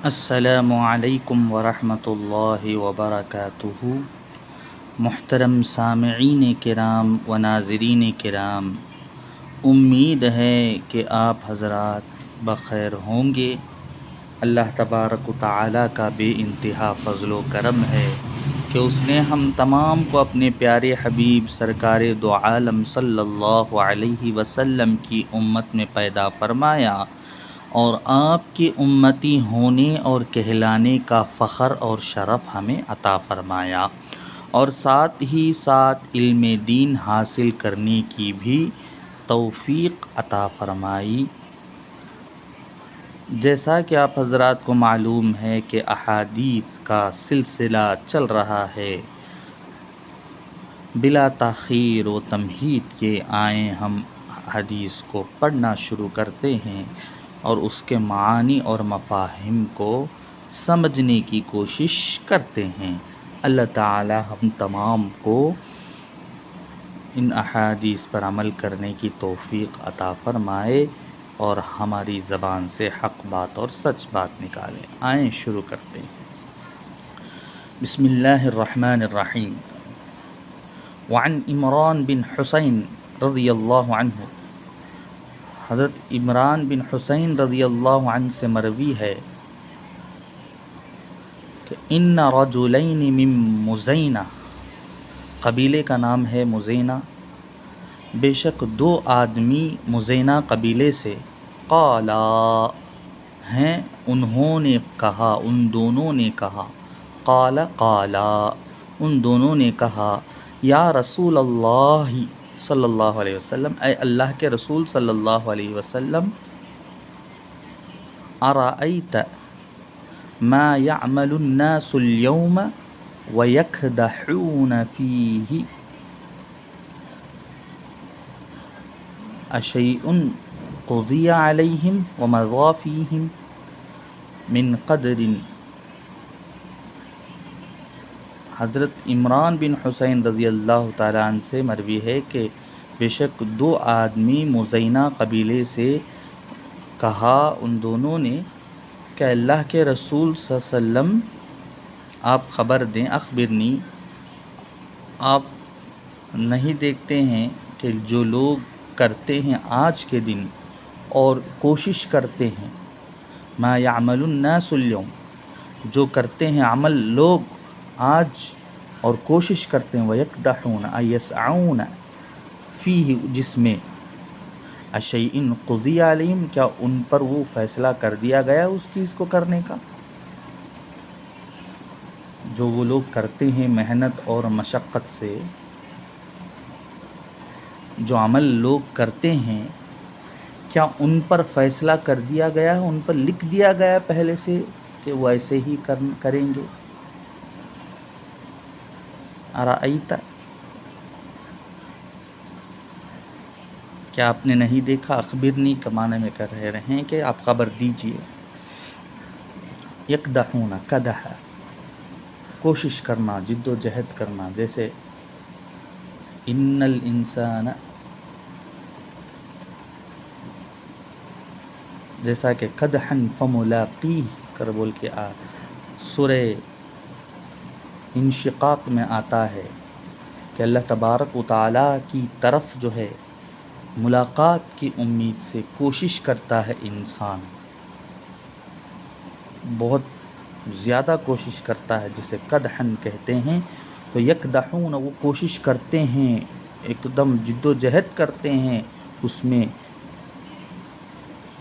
السلام علیکم ورحمۃ اللہ وبرکاتہ۔ محترم سامعین کرام و ناظرین کرام، امید ہے کہ آپ حضرات بخیر ہوں گے۔ اللہ تبارک و تعالیٰ کا بے انتہا فضل و کرم ہے کہ اس نے ہم تمام کو اپنے پیارے حبیب سرکار دو عالم صلی اللہ علیہ وسلم کی امت میں پیدا فرمایا اور آپ کے امتی ہونے اور کہلانے کا فخر اور شرف ہمیں عطا فرمایا، اور ساتھ ہی ساتھ علم دین حاصل کرنے کی بھی توفیق عطا فرمائی۔ جیسا کہ آپ حضرات کو معلوم ہے کہ احادیث کا سلسلہ چل رہا ہے، بلا تاخیر و تمہید کے آئیں ہم حدیث کو پڑھنا شروع کرتے ہیں اور اس کے معانی اور مفاہیم کو سمجھنے کی کوشش کرتے ہیں۔ اللہ تعالی ہم تمام کو ان احادیث پر عمل کرنے کی توفیق عطا فرمائے اور ہماری زبان سے حق بات اور سچ بات نکالے۔ آئیں شروع کرتے ہیں۔ بسم اللہ الرحمن الرحیم۔ وعن عمران بن حسین رضی اللہ عنہ، حضرت عمران بن حسین رضی اللہ عنہ سے مروی ہے کہ ان رجلین من مزینہ، قبیلے کا نام ہے مزینہ، بے شک دو آدمی مزینہ قبیلے سے، قالا ہیں انہوں نے کہا، ان دونوں نے کہا، قالا ان دونوں نے کہا، یا رسول اللہ صلی اللہ علیہ وسلم، اے اللہ کے رسول صلی اللہ علیہ وسلم، ارأیت ما یعمل الناس اليوم ویکدحون فیہ اشیء قضی علیہم ومضی فیہم من قدر۔ حضرت عمران بن حسین رضی اللہ تعالیٰ عنہ سے مروی ہے کہ بے شک دو آدمی مزینہ قبیلے سے کہا، ان دونوں نے کہ اللہ کے رسول صلی اللہ علیہ وسلم آپ خبر دیں، اخبرنی، آپ نہیں دیکھتے ہیں کہ جو لوگ کرتے ہیں آج کے دن اور کوشش کرتے ہیں، ما یعمل الناس اليوم، جو کرتے ہیں عمل لوگ آج اور کوشش کرتے ہیں، وَيَكْدَحُونَ أَيْ يَسْعَوْنَ فِيهِ، جس میں اشیء قضی علیہم، کیا ان پر وہ فیصلہ کر دیا گیا اس چیز کو کرنے کا، جو وہ لوگ کرتے ہیں محنت اور مشقت سے، جو عمل لوگ کرتے ہیں کیا ان پر فیصلہ کر دیا گیا، ان پر لکھ دیا گیا پہلے سے کہ وہ ایسے ہی کریں گے۔ ارأیت، کیا آپ نے نہیں دیکھا، اخبرنی کے معنی میں کر رہے ہیں کہ آپ خبر دیجئے۔ یکدحون، کدح، کوشش کرنا، جد و جہد کرنا، جیسے ان الانسان، جیسا کہ قدحا فملاقیہ کر بول کے سورہ انشقاق میں آتا ہے کہ اللہ تبارک و تعالیٰ کی طرف جو ہے ملاقات کی امید سے کوشش کرتا ہے انسان، بہت زیادہ کوشش کرتا ہے، جسے قدحن کہتے ہیں۔ تو یکدحون، وہ کوشش کرتے ہیں، ایک دم جد و جہد کرتے ہیں اس میں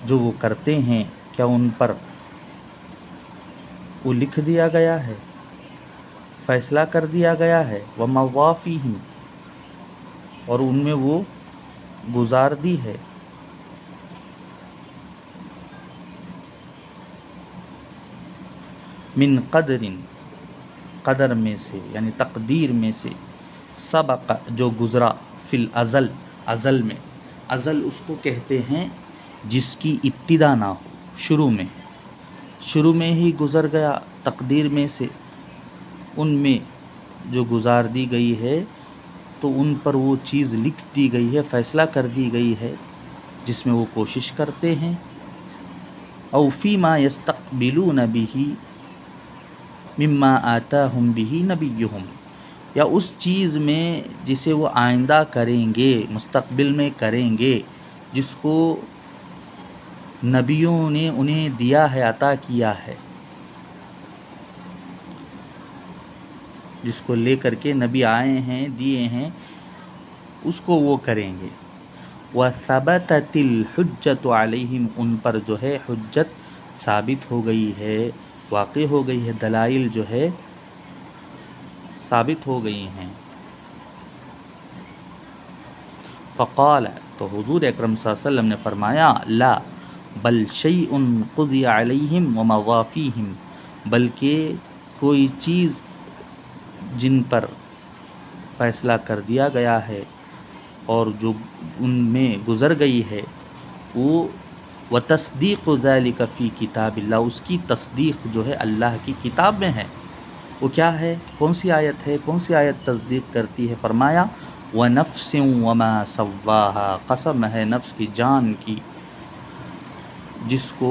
جو وہ کرتے ہیں، کیا ان پر وہ لکھ دیا گیا ہے، فیصلہ کر دیا گیا ہے، ومضی فیہم، اور ان میں وہ گزار دی ہے، من قدر، قدر میں سے یعنی تقدیر میں سے، سبق، جو گزرا، فی الازل، ازل میں، ازل اس کو کہتے ہیں جس کی ابتدا نہ ہو، شروع میں ہی گزر گیا، تقدیر میں سے ان میں جو گزار دی گئی ہے، تو ان پر وہ چیز لکھ دی گئی ہے، فیصلہ کر دی گئی ہے جس میں وہ کوشش کرتے ہیں، او فیما یستقبلون بہ مما آتاہم بہ نبیہم، یا اس چیز میں جسے وہ آئندہ کریں گے، مستقبل میں کریں گے، جس کو نبیوں نے انہیں دیا ہے، عطا کیا ہے، جس کو لے کر کے نبی آئے ہیں، دیے ہیں، اس کو وہ کریں گے۔ وَثَبَتَتِ الْحُجَّةُ عَلَيْهِمْ، ان پر جو ہے حجت ثابت ہو گئی ہے، واقع ہو گئی ہے، دلائل جو ہے ثابت ہو گئی ہیں۔ فقال، تو حضور اکرم صلی اللہ علیہ وسلم نے فرمایا، لا بل شیء قضی علیہم ومضی فیہم، بلکہ کوئی چیز جن پر فیصلہ کر دیا گیا ہے اور جو ان میں گزر گئی ہے، وہ وتصدیق ذلک فی کتاب اللہ، اس کی تصدیق جو ہے اللہ کی کتاب میں ہے۔ وہ کیا ہے؟ کون سی آیت ہے؟ کون سی آیت تصدیق کرتی ہے؟ فرمایا وَنَفْسٍ وَمَا سَوَّاهَا، قسم ہے نفس کی، جان کی، جس کو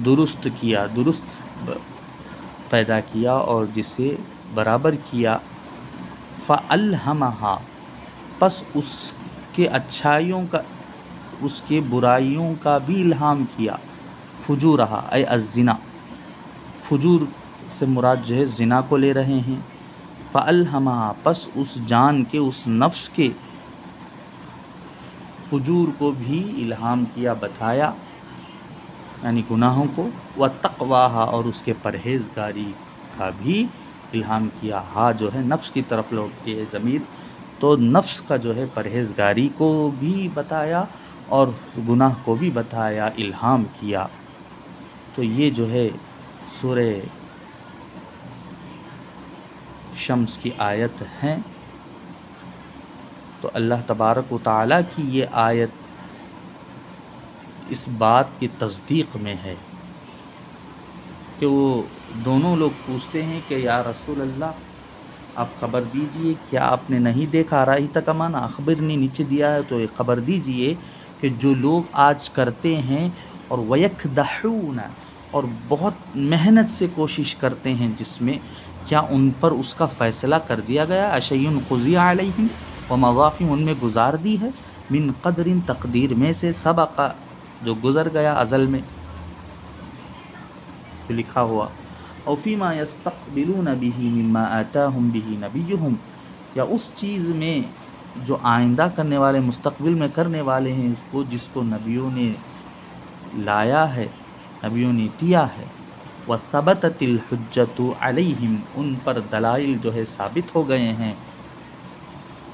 درست کیا، درست پیدا کیا اور جسے برابر کیا۔ فَأَلْهَمَهَا، پس اس کے اچھائیوں کا، اس کے برائیوں کا بھی الہام کیا۔ فجورہا اے الزنا، فجور سے مراد جو ہے زنا کو لے رہے ہیں۔ فَأَلْهَمَهَا، پس اس جان کے، اس نفس کے فجور کو بھی الہام کیا، بتایا، یعنی گناہوں کو۔ وَتَقْوَاهَا، اور اس کے پرہیزگاری کا بھی الہام کیا۔ ہاں جو ہے نفس کی طرف لوٹتی ہے ضمیر، تو نفس کا جو ہے پرہیزگاری کو بھی بتایا اور گناہ کو بھی بتایا، الہام کیا۔ تو یہ جو ہے سورہ شمس کی آیت ہیں۔ تو اللہ تبارک و تعالیٰ کی یہ آیت اس بات کی تصدیق میں ہے کہ وہ دونوں لوگ پوچھتے ہیں کہ یا رسول اللہ آپ خبر دیجئے، کیا آپ نے نہیں دیکھا؟ رأیت کما اخبرنی، نیچے دیا ہے تو ایک خبر دیجئے کہ جو لوگ آج کرتے ہیں اور وَيَكْدَحُونَ، اور بہت محنت سے کوشش کرتے ہیں جس میں، کیا ان پر اس کا فیصلہ کر دیا گیا؟ اَشَيْءٌ قُضِیَ عَلَيْهِمْ وَمَضَىٰ فِيهِمْ، ان میں گزار دی ہے، من قدر، تقدیر میں سے، سبق، جو گزر گیا ازل میں، جو لکھا ہوا۔ او فیما یستقبلون بہ مما آتاہم بہ نبیہم، یا اس چیز میں جو آئندہ کرنے والے، مستقبل میں کرنے والے ہیں اس کو، جس کو نبیوں نے لایا ہے، نبیوں نے دیا ہے۔ وَثَبَتَتِ الْحُجَّةُ عَلَيْهِمْ، ان پر دلائل جو ہے ثابت ہو گئے ہیں۔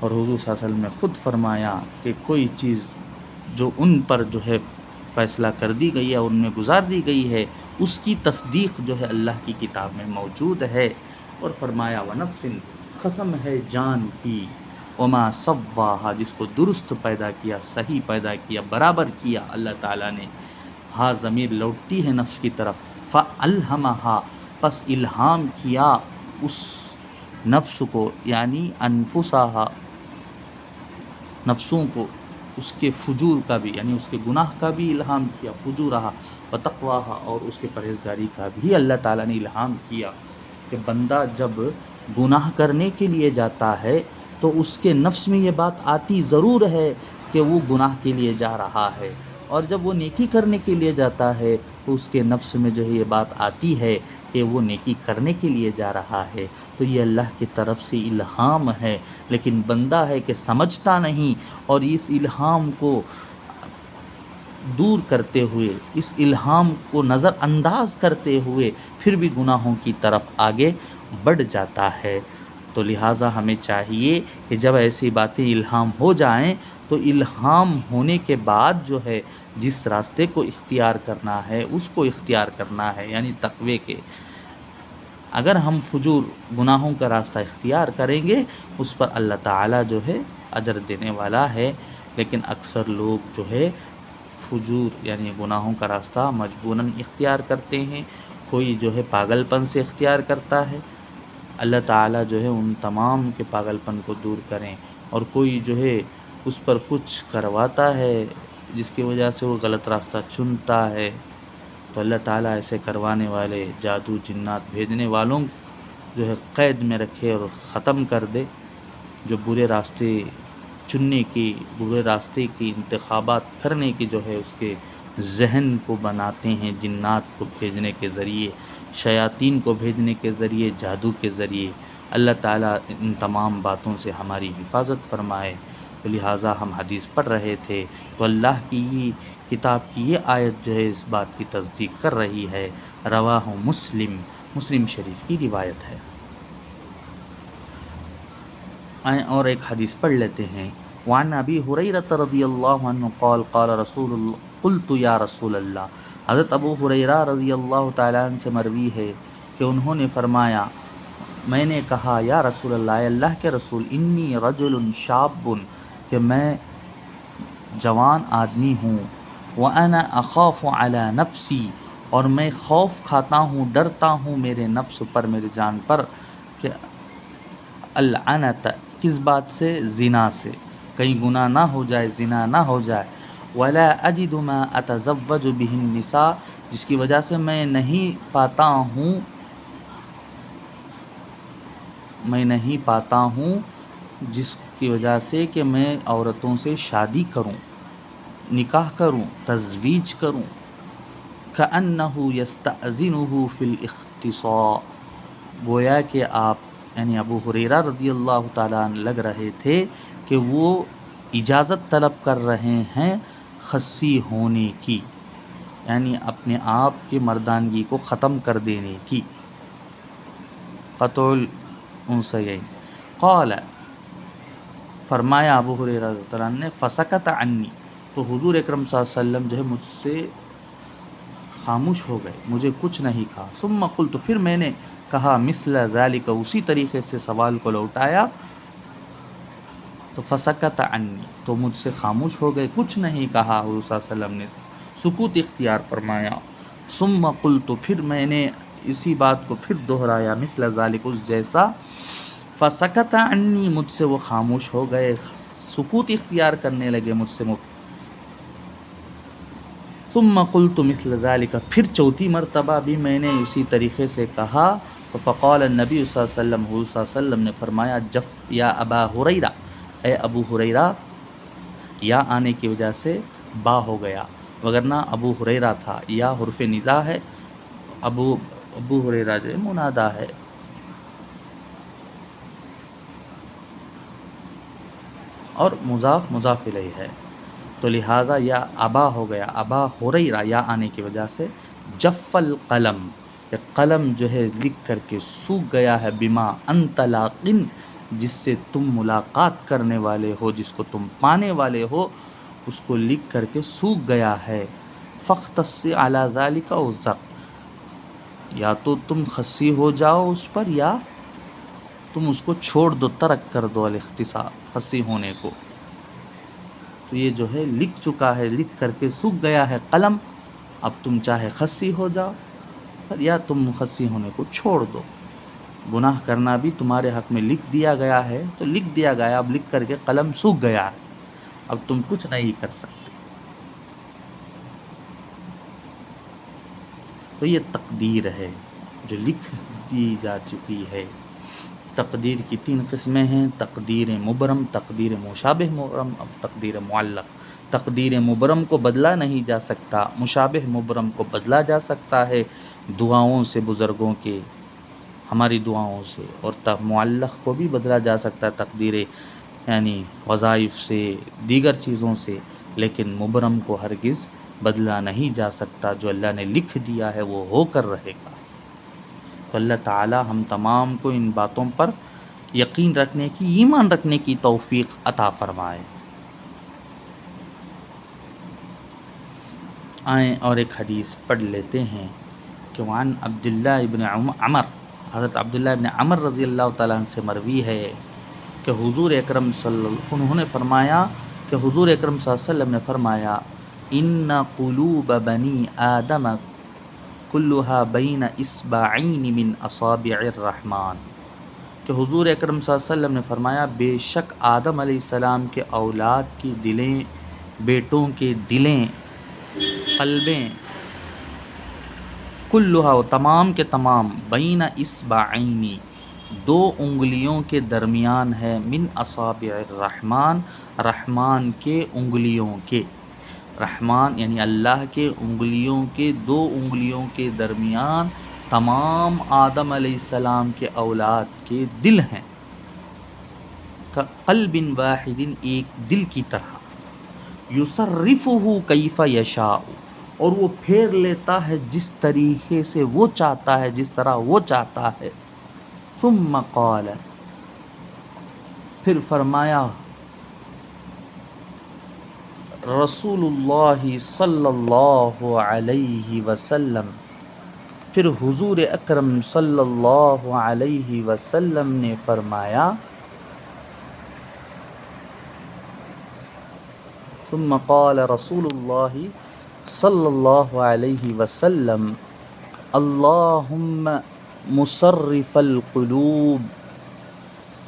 اور حضور صلی اللہ علیہ وسلم نے خود فرمایا کہ کوئی چیز جو ان پر جو ہے فیصلہ کر دی گئی ہے اور ان میں گزار دی گئی ہے، اس کی تصدیق جو ہے اللہ کی کتاب میں موجود ہے۔ اور فرمایا وَنَفْسٍ، قسم ہے جان کی، وَمَا سَوَّاهَا، جس کو درست پیدا کیا، صحیح پیدا کیا، برابر کیا اللہ تعالیٰ نے۔ ہاں ضمیر لوٹتی ہے نفس کی طرف۔ فَأَلْهَمَهَا، پس الہام کیا اس نفس کو، یعنی انفسها، نفسوں کو، اس کے فجور کا بھی، یعنی اس کے گناہ کا بھی الہام کیا، فجورہا وتقواہا، اور اس کے پرہیزگاری کا بھی اللہ تعالیٰ نے الہام کیا کہ بندہ جب گناہ کرنے کے لیے جاتا ہے تو اس کے نفس میں یہ بات آتی ضرور ہے کہ وہ گناہ کے لیے جا رہا ہے، اور جب وہ نیکی کرنے کے لیے جاتا ہے تو اس کے نفس میں جو ہے یہ بات آتی ہے کہ وہ نیکی کرنے کے لیے جا رہا ہے۔ تو یہ اللہ کی طرف سے الہام ہے، لیکن بندہ ہے کہ سمجھتا نہیں، اور اس الہام کو دور کرتے ہوئے، اس الہام کو نظر انداز کرتے ہوئے پھر بھی گناہوں کی طرف آگے بڑھ جاتا ہے۔ تو لہٰذا ہمیں چاہیے کہ جب ایسی باتیں الہام ہو جائیں تو الہام ہونے کے بعد جو ہے جس راستے کو اختیار کرنا ہے اس کو اختیار کرنا ہے، یعنی تقوی کے۔ اگر ہم فجور، گناہوں کا راستہ اختیار کریں گے، اس پر اللہ تعالیٰ جو ہے اجر دینے والا ہے، لیکن اکثر لوگ جو ہے فجور یعنی گناہوں کا راستہ مجبوراً اختیار کرتے ہیں، کوئی جو ہے پاگل پن سے اختیار کرتا ہے۔ اللہ تعالیٰ جو ہے ان تمام کے پاگل پن کو دور کریں، اور کوئی جو ہے اس پر کچھ کرواتا ہے جس کی وجہ سے وہ غلط راستہ چنتا ہے، تو اللہ تعالیٰ ایسے کروانے والے جادو جنات بھیجنے والوں جو ہے قید میں رکھے اور ختم کر دے، جو برے راستے چننے کی، برے راستے کی انتخابات کرنے کی جو ہے اس کے ذہن کو بناتے ہیں، جنات کو بھیجنے کے ذریعے، شیاطین کو بھیجنے کے ذریعے، جادو کے ذریعے۔ اللہ تعالیٰ ان تمام باتوں سے ہماری حفاظت فرمائے۔ تو لہٰذا ہم حدیث پڑھ رہے تھے تو اللہ کی کتاب کی یہ آیت جو ہے اس بات کی تصدیق کر رہی ہے۔ رواہ مسلم، مسلم شریف کی روایت ہے۔ آئیں اور ایک حدیث پڑھ لیتے ہیں۔ وعن ابی ہریرہ رضی اللہ عنہ قال قال رسول اللہ قلت یا رسول اللہ، حضرت ابو ہریرہ رضی اللہ تعالیٰ عنہ سے مروی ہے کہ انہوں نے فرمایا، میں نے کہا یا رسول اللہ، اے اللہ کے رسول، انی رجل شاب، کہ میں جوان آدمی ہوں، وانا اخاف علی نفسی، اور میں خوف کھاتا ہوں، ڈرتا ہوں میرے نفس پر، میرے جان پر، کہ العنت، کس بات سے؟ زنا سے، کہیں گناہ نہ ہو جائے، زنا نہ ہو جائے، ولا اجد ما اتزوج به النساء، جس کی وجہ سے میں نہیں پاتا ہوں جس کی وجہ سے کہ میں عورتوں سے شادی کروں، نکاح کروں، تزویج کروں۔ کأنہ یستأذنہ فی الاختصاء، گویا کہ آپ یعنی ابو ہریرہ رضی اللہ تعالیٰ عنہ لگ رہے تھے کہ وہ اجازت طلب کر رہے ہیں خصی ہونے کی، یعنی اپنے آپ کی مردانگی کو ختم کر دینے کی، قطع الانثیین۔ قال، فرمایا ابو ہریرہ رضی اللہ عنہ نے، فسکت عنی، تو حضور اکرم صلی اللہ علیہ وسلم جو ہے مجھ سے خاموش ہو گئے، مجھے کچھ نہیں کہا۔ ثم قلت، پھر میں نے کہا، مثل ذالک، اسی طریقے سے سوال کو لوٹایا، تو فسکت عنی، تو مجھ سے خاموش ہو گئے، کچھ نہیں کہا، حضور صلی اللہ علیہ وسلم نے سکوت اختیار فرمایا۔ ثم قلت، پھر میں نے اسی بات کو پھر دہرایا، مثل ذالک، اس جیسا، فسکت عنی، مجھ سے وہ خاموش ہو گئے، سکوت اختیار کرنے لگے مجھ سے۔ ثم قلت مثل ذالک، پھر چوتھی مرتبہ بھی میں نے اسی طریقے سے کہا، فقال النبی صلی اللہ علیہ وسلم، حضور صلی اللہ علیہ وسلم نے فرمایا، جف یا ابا ہریرہ، اے ابو ہریرہ، یا آنے کی وجہ سے با ہو گیا، وگرنہ ابو ہریرہ تھا، یا حرف ندا ہے، ابو ہریرہ جو منادا ہے۔ اور مضاف مضاف الیہ ہے، تو لہٰذا یا ابا ہو گیا، ابا ہریرہ، یا آنے کی وجہ سے۔ جف القلم، کہ قلم جو ہے لکھ کر کے سوکھ گیا ہے، بما انت لاقن، جس سے تم ملاقات کرنے والے ہو، جس کو تم پانے والے ہو، اس کو لکھ کر کے سوکھ گیا ہے۔ فاختص علی ذلک وزر، یا تو تم خصی ہو جاؤ اس پر، یا تم اس کو چھوڑ دو، ترک کر دو الاختصاء، خصی ہونے کو۔ تو یہ جو ہے لکھ چکا ہے، لکھ کر کے سوکھ گیا ہے قلم، اب تم چاہے خصی ہو جاؤ یا تم خصی ہونے کو چھوڑ دو۔ گناہ کرنا بھی تمہارے حق میں لکھ دیا گیا ہے، تو لکھ دیا گیا، اب لکھ کر کے قلم سوکھ گیا ہے، اب تم کچھ نہیں کر سکتے۔ تو یہ تقدیر ہے جو لکھ دی جا چکی ہے۔ تقدیر کی 3 قسمیں ہیں، تقدیر مبرم، تقدیر مشابہ مبرم، اب تقدیر معلق۔ تقدیر مبرم کو بدلا نہیں جا سکتا، مشابہ مبرم کو بدلا جا سکتا ہے دعاؤں سے، بزرگوں کے، ہماری دعاؤں سے، اور معلق کو بھی بدلا جا سکتا ہے تقدیر یعنی وظائف سے، دیگر چیزوں سے، لیکن مبرم کو ہرگز بدلا نہیں جا سکتا۔ جو اللہ نے لکھ دیا ہے وہ ہو کر رہے گا۔ تو اللہ تعالی ہم تمام کو ان باتوں پر یقین رکھنے کی، ایمان رکھنے کی توفیق عطا فرمائے۔ آئیں اور ایک حدیث پڑھ لیتے ہیں کہ وعن عبداللہ ابن عمر، حضرت عبداللہ ابن عمر رضی اللہ تعالیٰ عنہ سے مروی ہے کہ حضور اکرم انہوں نے فرمایا کہ حضور اکرم صلی اللہ علیہ وسلم نے فرمایا، ان قلوب بنی آدم کلھا بین اصبعین من اصابع الرحمن، کہ حضور اکرم صلی اللہ علیہ وسلم نے فرمایا، بے شک آدم علیہ السلام کے اولاد کی دلیں، بیٹوں کے دلیں، قلبیں، کلھا و تمام کے تمام بین اصبعین دو انگلیوں کے درمیان ہے، من اصابع الرحمن رحمان کے انگلیوں کے، رحمان یعنی اللہ کے انگلیوں کے دو انگلیوں کے درمیان تمام آدم علیہ السلام کے اولاد کے دل ہیں، قلب واحد ایک دل کی طرح، یصرفہ کیف یشاء اور وہ پھیر لیتا ہے جس طریقے سے وہ چاہتا ہے، جس طرح وہ چاہتا ہے، ثم قال پھر فرمایا رسول اللہ صلی اللہ علیہ وسلم، پھر حضور اکرم صلی اللہ علیہ وسلم نے فرمایا، ثم قال رسول اللہ صلی اللہ علیہ وسلم اللہم مصرف القلوب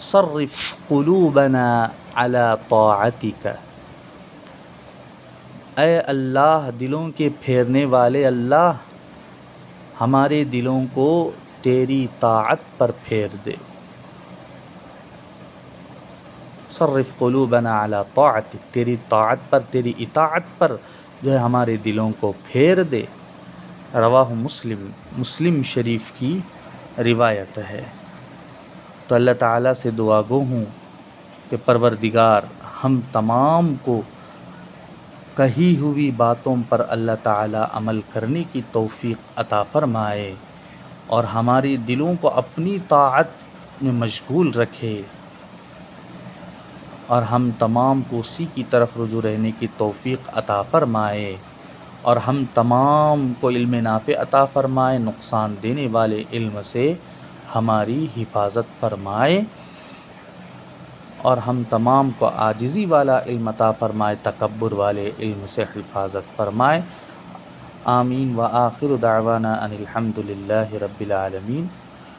صرف قلوبنا علی طاعتک، اے اللہ دلوں کے پھیرنے والے اللہ ہمارے دلوں کو تیری طاعت پر پھیر دے، صرف قلوبنا علی طاعتک تیری طاعت پر، تیری اطاعت پر جو ہے ہمارے دلوں کو پھیر دے۔ رواہ مسلم، مسلم شریف کی روایت ہے۔ تو اللہ تعالیٰ سے دعا گو ہوں کہ پروردگار ہم تمام کو کہی ہوئی باتوں پر اللہ تعالیٰ عمل کرنے کی توفیق عطا فرمائے اور ہمارے دلوں کو اپنی طاعت میں مشغول رکھے، اور ہم تمام کو اسی کی طرف رجوع رہنے کی توفیق عطا فرمائے، اور ہم تمام کو علم نافع عطا فرمائے، نقصان دینے والے علم سے ہماری حفاظت فرمائے، اور ہم تمام کو عاجزی والا علم عطا فرمائے، تکبر والے علم سے حفاظت فرمائے۔ آمین۔ وآخر دعوانا ان الحمد للہ رب العالمین۔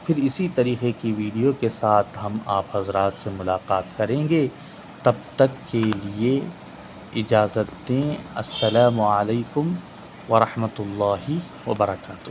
پھر اسی طریقے کی ویڈیو کے ساتھ ہم آپ حضرات سے ملاقات کریں گے، تب تک کے لیے اجازت دیں۔ السلام علیکم ورحمۃ اللہ وبرکاتہ۔